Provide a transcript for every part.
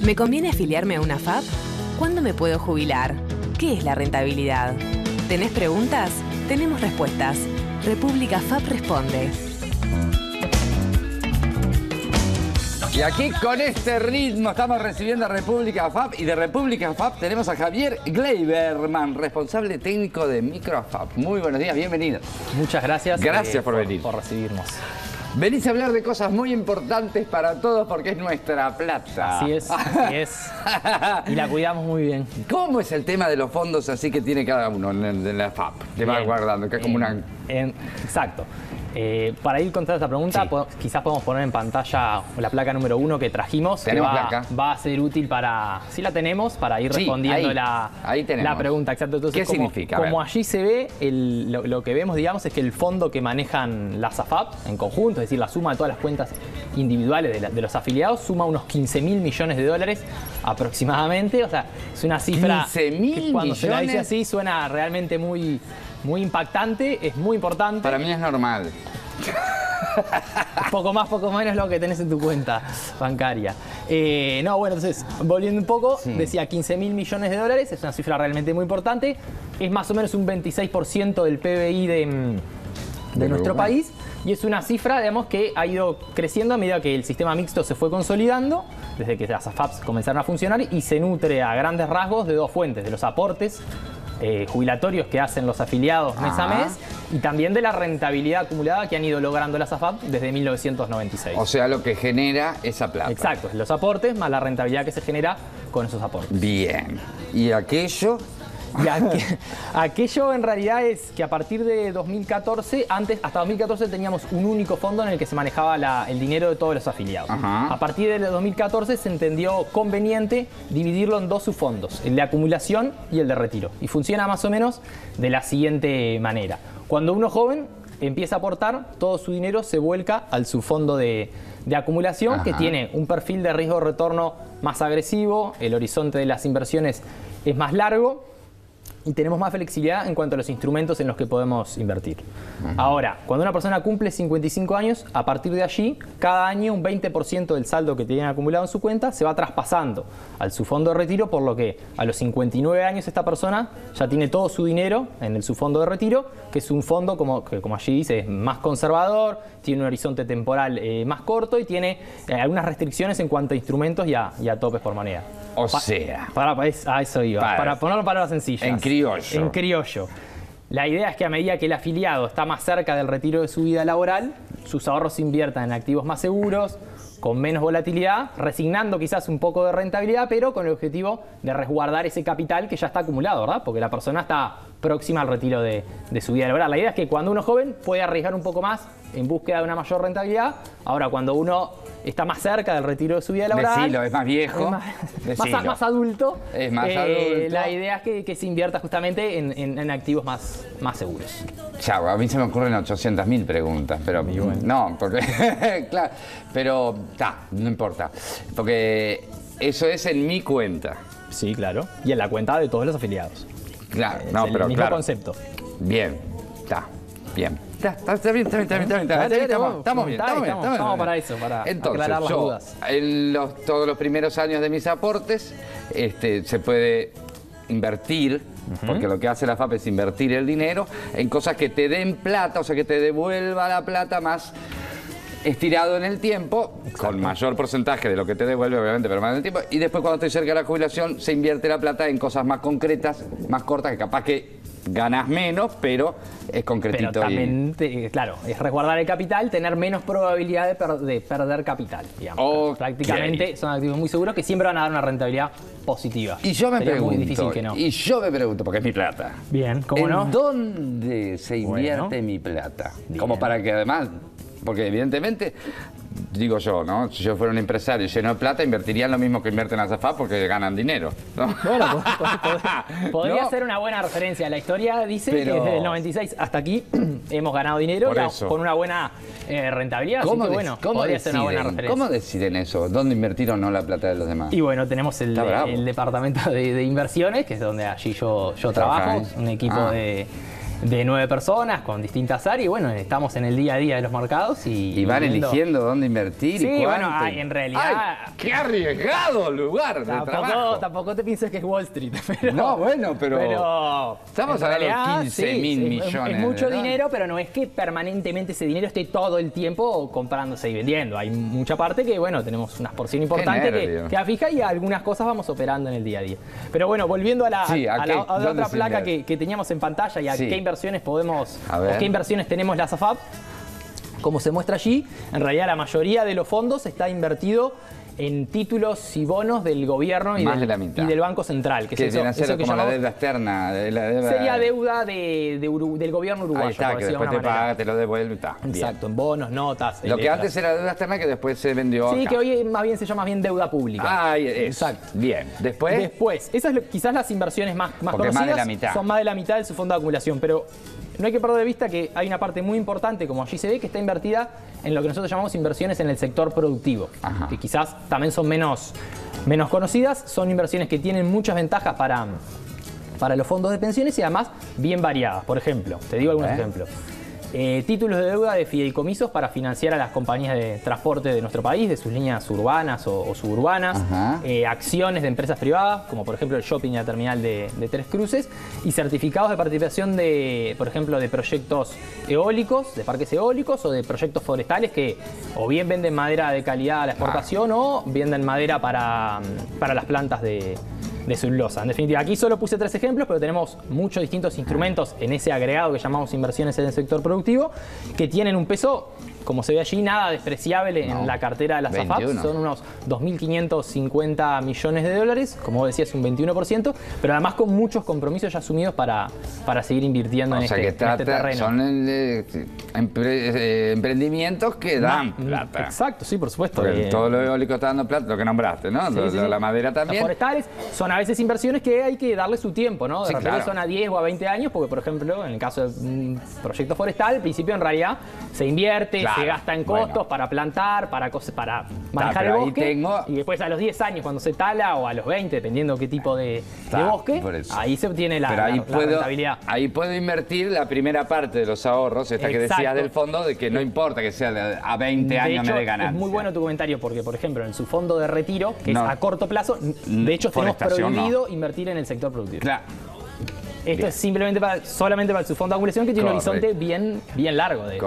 ¿Me conviene afiliarme a una FAP? ¿Cuándo me puedo jubilar? ¿Qué es la rentabilidad? ¿Tenés preguntas? Tenemos respuestas. República FAP responde. Y aquí con este ritmo estamos recibiendo a República FAP, y de República FAP tenemos a Javier Gleiberman, responsable técnico de MicroFAP. Muy buenos días, bienvenido. Muchas gracias. Gracias por venir. Por recibirnos. Venís a hablar de cosas muy importantes para todos porque es nuestra plata. Así es, así es. Y la cuidamos muy bien. ¿Cómo es el tema de los fondos así que tiene cada uno en la FAP? Que va guardando, que es como una... Exacto. Para ir contando esta pregunta, sí, quizás podemos poner en pantalla la placa número 1 que trajimos. ¿Tenemos que placa? Va a ser útil para... Sí la tenemos, para ir respondiendo ahí la pregunta. Exacto. Entonces, ¿qué significa? Como allí se ve, lo que vemos, digamos, es que el fondo que manejan las AFAP en conjunto, es decir, la suma de todas las cuentas individuales de los afiliados, suma unos 15.000 millones de dólares aproximadamente. O sea, es una cifra que cuando se la dice así suena realmente muy impactante, es muy importante. Para mí es normal. Poco más, poco menos lo que tenés en tu cuenta bancaria. No, bueno, entonces, volviendo un poco, sí, decía 15.000 millones de dólares, es una cifra realmente muy importante. Es más o menos un 26% del PBI de nuestro país. Y es una cifra, digamos, que ha ido creciendo a medida que el sistema mixto se fue consolidando, desde que las AFAPs comenzaron a funcionar, y se nutre a grandes rasgos de dos fuentes: de los aportes jubilatorios que hacen los afiliados mes a mes, y también de la rentabilidad acumulada que han ido logrando las AFAP desde 1996. O sea, lo que genera esa plata. Exacto, los aportes más la rentabilidad que se genera con esos aportes. Bien. ¿Y aquello? Y aquello en realidad es que a partir de 2014, hasta 2014 teníamos un único fondo en el que se manejaba el dinero de todos los afiliados. A partir de 2014 se entendió conveniente dividirlo en dos subfondos, el de acumulación y el de retiro. Y funciona más o menos de la siguiente manera. Cuando uno joven empieza a aportar, todo su dinero se vuelca al subfondo de acumulación, que tiene un perfil de riesgo-retorno más agresivo, el horizonte de las inversiones es más largo, y tenemos más flexibilidad en cuanto a los instrumentos en los que podemos invertir. Ahora, cuando una persona cumple 55 años, a partir de allí, cada año un 20% del saldo que tiene acumulado en su cuenta se va traspasando al su fondo de retiro, por lo que a los 59 años esta persona ya tiene todo su dinero en el subfondo de retiro, que es un fondo, como allí dice, es más conservador, tiene un horizonte temporal más corto y tiene algunas restricciones en cuanto a instrumentos y a topes por moneda. O sea... a eso iba. Para ponerlo en palabras sencillas. En criollo. En criollo. La idea es que a medida que el afiliado está más cerca del retiro de su vida laboral, sus ahorros se inviertan en activos más seguros, con menos volatilidad, resignando quizás un poco de rentabilidad, pero con el objetivo de resguardar ese capital que ya está acumulado, ¿verdad? Porque la persona está próxima al retiro de su vida laboral. La idea es que cuando uno es joven puede arriesgar un poco más en búsqueda de una mayor rentabilidad. Ahora, cuando uno está más cerca del retiro de su vida laboral, decilo, es más viejo, más adulto, es más adulto, la idea es que se invierta justamente en activos más seguros. Chau, a mí se me ocurren 800.000 preguntas, pero bueno. No, porque claro, pero no importa, porque eso es en mi cuenta. Sí, claro, y en la cuenta de todos los afiliados. Claro, es el mismo concepto. Bien, bien. Está bien. Estamos bien. Estamos para eso, para aclarar las dudas. Todos los primeros años de mis aportes se puede invertir, porque lo que hace la FAP es invertir el dinero en cosas que te den plata, o sea, que te devuelva la plata más estirado en el tiempo, con mayor porcentaje de lo que te devuelve, obviamente, pero más en el tiempo. Y después, cuando estoy cerca de la jubilación, se invierte la plata en cosas más concretas, más cortas, que capaz que ganas menos, pero es concretito. Pero también, claro, es resguardar el capital, tener menos probabilidad de perder capital, digamos. Prácticamente son activos muy seguros que siempre van a dar una rentabilidad positiva. Y yo me pregunto, muy difícil que no. Porque es mi plata. Bien, ¿cómo no? ¿En dónde se invierte mi plata? Bien. Como para que además, porque evidentemente, digo yo, ¿no? Si yo fuera un empresario lleno de plata, invertirían lo mismo que invierten las AFAP porque ganan dinero, ¿no? Bueno, podría ser una buena referencia. La historia dice que desde el 96 hasta aquí hemos ganado dinero con una buena rentabilidad. ¿Cómo, así que, bueno, podría ser una buena referencia. ¿Cómo deciden eso? ¿Dónde invertir o no la plata de los demás? Y bueno, tenemos el departamento de inversiones, que es donde allí yo trabajo, un equipo de 9 personas con distintas áreas y bueno, estamos en el día a día de los mercados y van eligiendo dónde invertir sí, y cuánto. Bueno, en realidad... ¡Ay, qué arriesgado lugar de trabajo! Tampoco te pienses que es Wall Street. Pero, no, bueno, pero estamos hablando de 15.000 millones. Es mucho dinero, pero no es que permanentemente ese dinero esté todo el tiempo comprándose y vendiendo. Hay mucha parte que, bueno, tenemos una porción importante que fija y algunas cosas vamos operando en el día a día. Pero bueno, volviendo a la otra placa que teníamos en pantalla y a qué inversiones podemos, o qué inversiones tenemos las AFAP, como se muestra allí, en realidad la mayoría de los fondos está invertido en títulos y bonos del gobierno y del Banco Central. Que viene a ser como la deuda externa. Sería deuda del gobierno uruguayo. Ahí está, que después te paga, te lo devuelve y está. Exacto, en bonos, notas. Lo que antes era deuda externa que después se vendió Sí, acá. Que hoy más bien se llama deuda pública. Exacto. Bien. Después, esas quizás las inversiones más conocidas más de la mitad. Son más de la mitad de su fondo de acumulación, pero no hay que perder de vista que hay una parte muy importante, como allí se ve, que está invertida en lo que nosotros llamamos inversiones en el sector productivo, que quizás también son menos conocidas. Son inversiones que tienen muchas ventajas para los fondos de pensiones y además bien variadas. Por ejemplo, te digo algunos ejemplos. Títulos de deuda de fideicomisos para financiar a las compañías de transporte de nuestro país, de sus líneas urbanas o suburbanas, acciones de empresas privadas, como por ejemplo el shopping y la terminal de Tres Cruces, y certificados de participación por ejemplo, de proyectos eólicos, de parques eólicos o de proyectos forestales que o bien venden madera de calidad a la exportación o venden madera para las plantas de celulosa. En definitiva, aquí solo puse 3 ejemplos, pero tenemos muchos distintos instrumentos en ese agregado que llamamos inversiones en el sector productivo, que tienen un peso, como se ve allí, nada despreciable en la cartera de las AFAP. Son unos 2.550 millones de dólares, como vos decías, un 21%, pero además con muchos compromisos ya asumidos para seguir invirtiendo en este terreno. Son emprendimientos que dan plata. Exacto, sí, por supuesto. Todo lo eólico está dando plata, lo que nombraste, ¿no? La madera también. Los forestales son a veces inversiones que hay que darle su tiempo, ¿no? De repente son a 10 o a 20 años, porque por ejemplo, en el caso de un proyecto forestal, al principio en realidad se invierte, se gasta en costos para plantar, para manejar el bosque, y después a los 10 años cuando se tala, o a los 20, dependiendo qué tipo de bosque, ahí se obtiene la rentabilidad. Ahí puedo invertir la primera parte de los ahorros, esta que decías del fondo, de que no importa que sea a 20 años me dé ganancia. Es muy bueno tu comentario, porque por ejemplo en su fondo de retiro, que es a corto plazo, de hecho tenemos prohibido invertir en el sector productivo. Claro. Esto es simplemente solamente para su fondo de acumulación, que tiene un horizonte bien largo, de 20,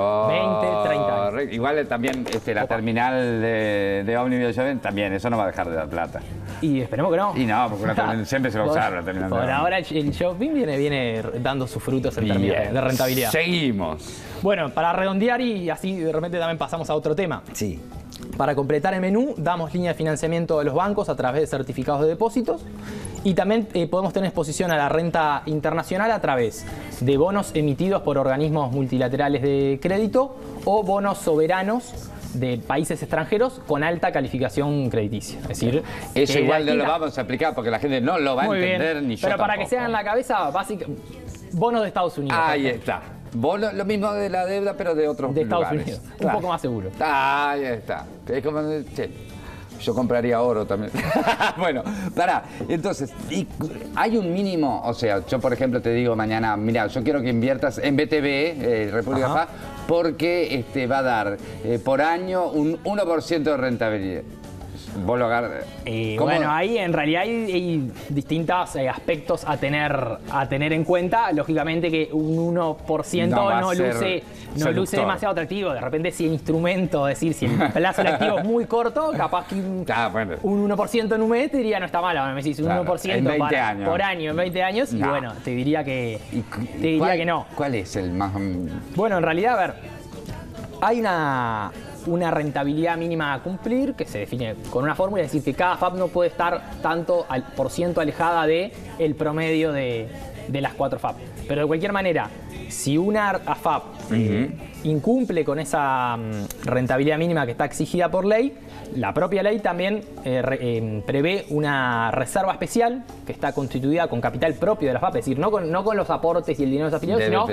30 años. Igual también la terminal de ómnibus también, eso no va a dejar de dar plata. Y esperemos que no. Y no, porque siempre se va a usar la terminal. Por ahora el shopping viene dando sus frutos en términos de rentabilidad. Seguimos. Bueno, para redondear y así de repente también pasamos a otro tema. Sí. Para completar el menú, damos línea de financiamiento de los bancos a través de certificados de depósitos y también podemos tener exposición a la renta internacional a través de bonos emitidos por organismos multilaterales de crédito o bonos soberanos de países extranjeros con alta calificación crediticia. Es decir, eso igual no lo vamos a explicar porque la gente no lo va a entender ni yo Pero para tampoco. que se hagan la cabeza, bonos de Estados Unidos. Ahí está. Lo mismo de la deuda, pero de otros lugares. Estados Unidos. Un poco más seguro. Ahí está. Es como, yo compraría oro también. Bueno, pará. Entonces, hay un mínimo, o sea, yo por ejemplo te digo mañana, mira, yo quiero que inviertas en BTV, República Paz, porque va a dar por año un 1% de rentabilidad. Vos lo agarras. Bueno, ahí en realidad hay distintos aspectos a tener en cuenta. Lógicamente que un 1% no luce demasiado atractivo. De repente si el instrumento, es decir, si el plazo del activo es muy corto, capaz que un 1% en un mes te diría no está mal. Ahora me decís un 1% por año en 20 años y bueno, te diría que no. ¿Cuál es el más...? Bueno, en realidad, a ver, hay una rentabilidad mínima a cumplir que se define con una fórmula, es decir, que cada FAP no puede estar tanto al % alejada del promedio de las 4 FAP. Pero de cualquier manera, si una AFAP incumple con esa rentabilidad mínima que está exigida por ley, la propia ley también prevé una reserva especial que está constituida con capital propio de la FAP, es decir, no con los aportes y el dinero de los afiliados, sino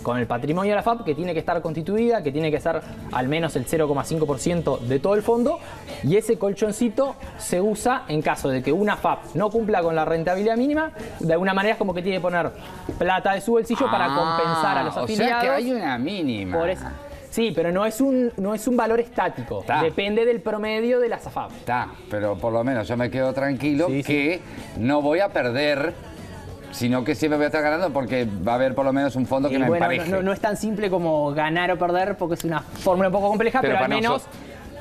con el patrimonio de la FAP, que tiene que estar constituida, que tiene que ser al menos el 0,5% de todo el fondo, y ese colchoncito se usa en caso de que una FAP no cumpla con la rentabilidad mínima. De alguna manera es como que tiene que poner plata de su bolsillo para compensar a los afiliados. O sea que hay una mínima. Por eso. Sí, pero no es un valor estático. Depende del promedio de la FAP. Está, pero por lo menos yo me quedo tranquilo que no voy a perder, sino que siempre voy a estar ganando porque va a haber por lo menos un fondo que me empareje. No es tan simple como ganar o perder porque es una fórmula un poco compleja, pero al menos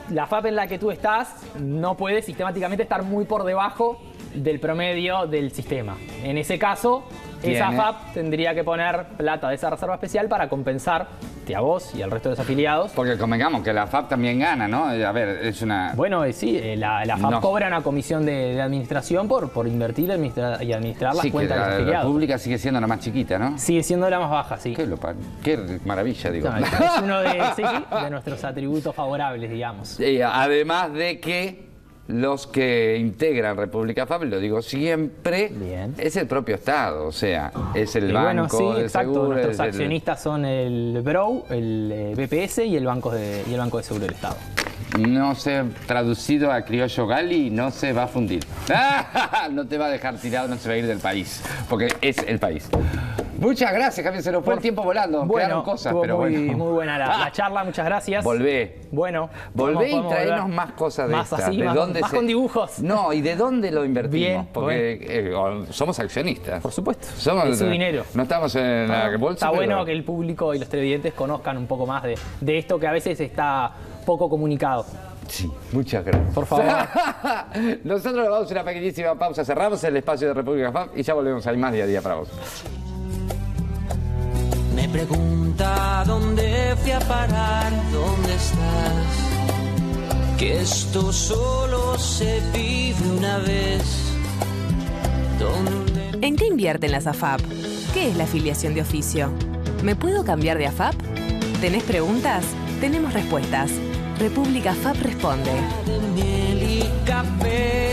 la FAP en la que tú estás no puede sistemáticamente estar muy por debajo del promedio del sistema. En ese caso, esa FAP tendría que poner plata de esa reserva especial para compensarte a vos y al resto de los afiliados. Porque convengamos que la FAP también gana, ¿no? A ver, es una... Bueno, sí, la FAP cobra una comisión de administración por invertir y administrar las cuentas de los afiliados. La pública sigue siendo la más chiquita, ¿no? Sigue siendo la más baja, sí. Qué maravilla, digo. No, es uno de nuestros atributos favorables, digamos. Además de que los que integran República FAP, lo digo siempre, es el propio Estado, o sea, es el banco de seguro. Nuestros accionistas son el BROW, el BPS y el Banco de Seguro del Estado. No sé, traducido a criollo gali, no se va a fundir. No te va a dejar tirado, no se va a ir del país, porque es el país. Muchas gracias, Javier, se nos fue el tiempo volando. Quedaron cosas, pero muy buena la charla, muchas gracias. Volvé. Bueno. Volvé y traernos más cosas de estas. Así, más con dibujos. No, ¿y de dónde lo invertimos? Bien, porque somos accionistas. Por supuesto. Es su dinero. No estamos en la bolsa. Está bueno que el público y los televidentes conozcan un poco más de esto que a veces está poco comunicado. Sí, muchas gracias. Por favor. Nosotros le damos una pequeñísima pausa, cerramos el espacio de República FAP y ya volvemos. Hay más día a día para vos. Me pregunta dónde fui a parar, dónde estás. Que esto solo se vive una vez. ¿En qué invierten las AFAP? ¿Qué es la afiliación de oficio? ¿Me puedo cambiar de AFAP? ¿Tenés preguntas? Tenemos respuestas. República FAP responde. De miel y café.